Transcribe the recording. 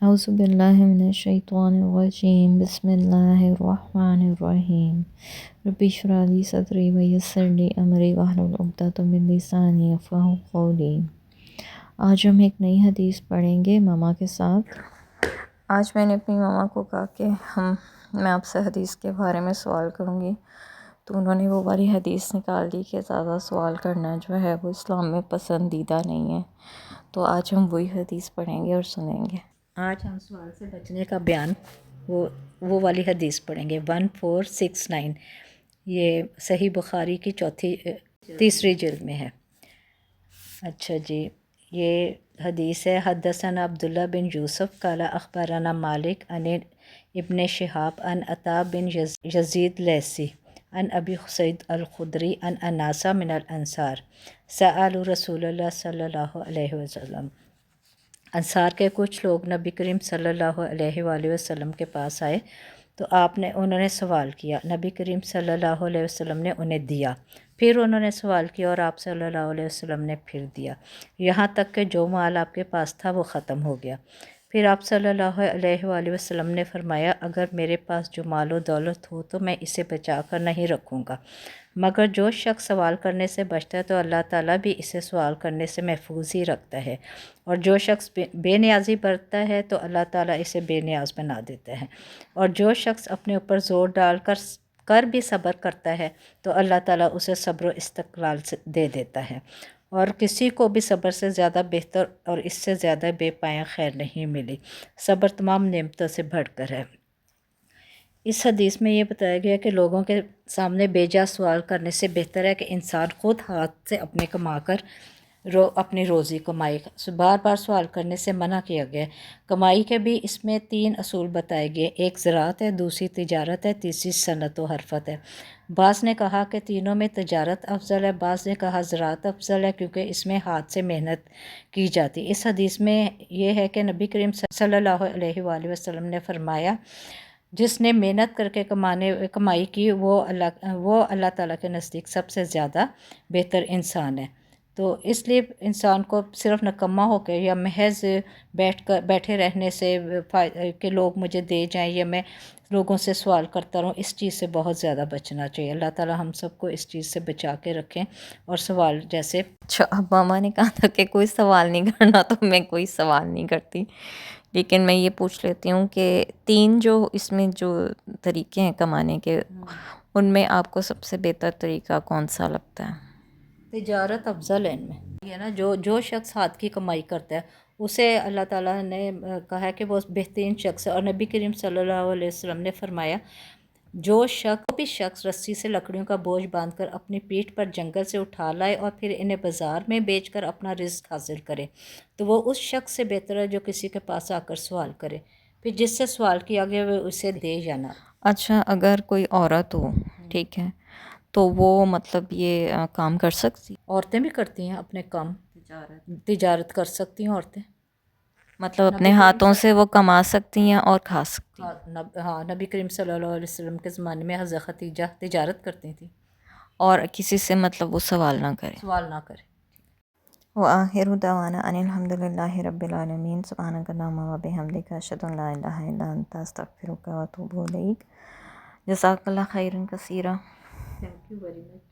أعوذ بالله من الشيطان الرجيم بسم الله الرحمن الرحيم رب اشرح لي صدري ويسر لي أمري واحلل عقدة من لساني يفقهوا قولي۔ آج ہم ایک نئی حدیث پڑھیں گے ماما کے ساتھ۔ آج میں نے اپنی ماما کو کہا کہ میں آپ سے حدیث کے بارے میں سوال کروں گی، تو انہوں نے وہ والی حدیث نکال دی کہ زیادہ سوال کرنا جو ہے وہ اسلام میں پسندیدہ نہیں ہے، تو آج ہم وہی حدیث پڑھیں گے اور سنیں گے۔ آج ہم سوال سے بچنے کا بیان وہ والی حدیث پڑھیں گے 1469، یہ صحیح بخاری کی تیسری جلد میں ہے۔ اچھا جی، یہ حدیث ہے حدثنا عبداللہ بن یوسف قال اخبرنا مالک عن ابن شہاب عن عطا بن یزید لیثی عن ابی سعید الخدری عن اناسا من الانصار سألوا رسول اللہ صلی اللہ علیہ وسلم، انصار کے کچھ لوگ نبی کریم صلی اللہ علیہ وآلہ وسلم کے پاس آئے تو انہوں نے سوال کیا، نبی کریم صلی اللہ علیہ وسلم نے انہیں دیا، پھر انہوں نے سوال کیا اور آپ صلی اللہ علیہ وسلم نے پھر دیا، یہاں تک کہ جو مال آپ کے پاس تھا وہ ختم ہو گیا۔ پھر آپ صلی اللہ علیہ وآلہ وسلم نے فرمایا، اگر میرے پاس جو مال و دولت ہو تو میں اسے بچا کر نہیں رکھوں گا، مگر جو شخص سوال کرنے سے بچتا ہے تو اللہ تعالیٰ بھی اسے سوال کرنے سے محفوظ ہی رکھتا ہے، اور جو شخص بے نیازی برتتا ہے تو اللہ تعالیٰ اسے بے نیاز بنا دیتا ہے، اور جو شخص اپنے اوپر زور ڈال کر بھی صبر کرتا ہے تو اللہ تعالیٰ اسے صبر و استقلال سے دے دیتا ہے، اور کسی کو بھی صبر سے زیادہ بہتر اور اس سے زیادہ بے پایہ خیر نہیں ملی۔ صبر تمام نعمتوں سے بڑھ کر ہے۔ اس حدیث میں یہ بتایا گیا کہ لوگوں کے سامنے بے جا سوال کرنے سے بہتر ہے کہ انسان خود ہاتھ سے اپنے کما کر اپنی روزی کمائے۔ بار بار سوال کرنے سے منع کیا گیا۔ کمائی کے بھی اس میں 3 اصول بتائے گئے، ایک زراعت ہے، دوسری تجارت ہے، تیسری صنعت و حرفت ہے۔ بعض نے کہا کہ تینوں میں تجارت افضل ہے، بعض نے کہا زراعت افضل ہے کیونکہ اس میں ہاتھ سے محنت کی جاتی۔ اس حدیث میں یہ ہے کہ نبی کریم صلی اللہ علیہ وآلہ وسلم نے فرمایا، جس نے محنت کر کے کمائی کی وہ اللہ تعالیٰ کے نزدیک سب سے زیادہ بہتر انسان ہے۔ تو اس لیے انسان کو صرف نکما ہو کے یا محض بیٹھے رہنے سے کہ لوگ مجھے دے جائیں یا میں لوگوں سے سوال کرتا رہوں، اس چیز سے بہت زیادہ بچنا چاہیے۔ اللہ تعالیٰ ہم سب کو اس چیز سے بچا کے رکھیں، اور سوال جیسے اب ماما نے کہا تھا کہ کوئی سوال نہیں کرنا، تو میں کوئی سوال نہیں کرتی، لیکن میں یہ پوچھ لیتی ہوں کہ 3 جو اس میں جو طریقے ہیں کمانے کے، ان میں آپ کو سب سے بہتر طریقہ کون سا لگتا ہے؟ تجارت افضل ہے ان میں، یہ نا جو شخص ہاتھ کی کمائی کرتا ہے اسے اللہ تعالیٰ نے کہا ہے کہ وہ بہترین شخص ہے، اور نبی کریم صلی اللہ علیہ وسلم نے فرمایا، جو بھی شخص رسی سے لکڑیوں کا بوجھ باندھ کر اپنی پیٹھ پر جنگل سے اٹھا لائے اور پھر انہیں بازار میں بیچ کر اپنا رزق حاصل کرے تو وہ اس شخص سے بہتر ہے جو کسی کے پاس آ کر سوال کرے، پھر جس سے سوال کیا گیا وہ اسے دے یا نہ۔ اچھا، اگر کوئی عورت ہو، ٹھیک ہے، تو وہ مطلب یہ کام کر سکتی؟ عورتیں بھی کرتی ہیں اپنے کام، تجارت کر سکتی ہیں عورتیں، مطلب اپنے ہاتھوں سے وہ کما سکتی ہیں اور کھا سکتی ہیں۔ ہاں، نبی کریم صلی اللہ علیہ وسلم کے زمانے میں حضرت خدیجہ تجارت کرتی تھیں، اور کسی سے مطلب وہ سوال نہ کرے۔ وآخر دعوانا ان الحمد للہ رب العالمین، سبحانک اللہم و بحمدک، اشہد ان لا الہ الا انت، استغفرک و اتوب الیک۔ جزاک اللہ خیرا کثیرا۔ Thank you very much.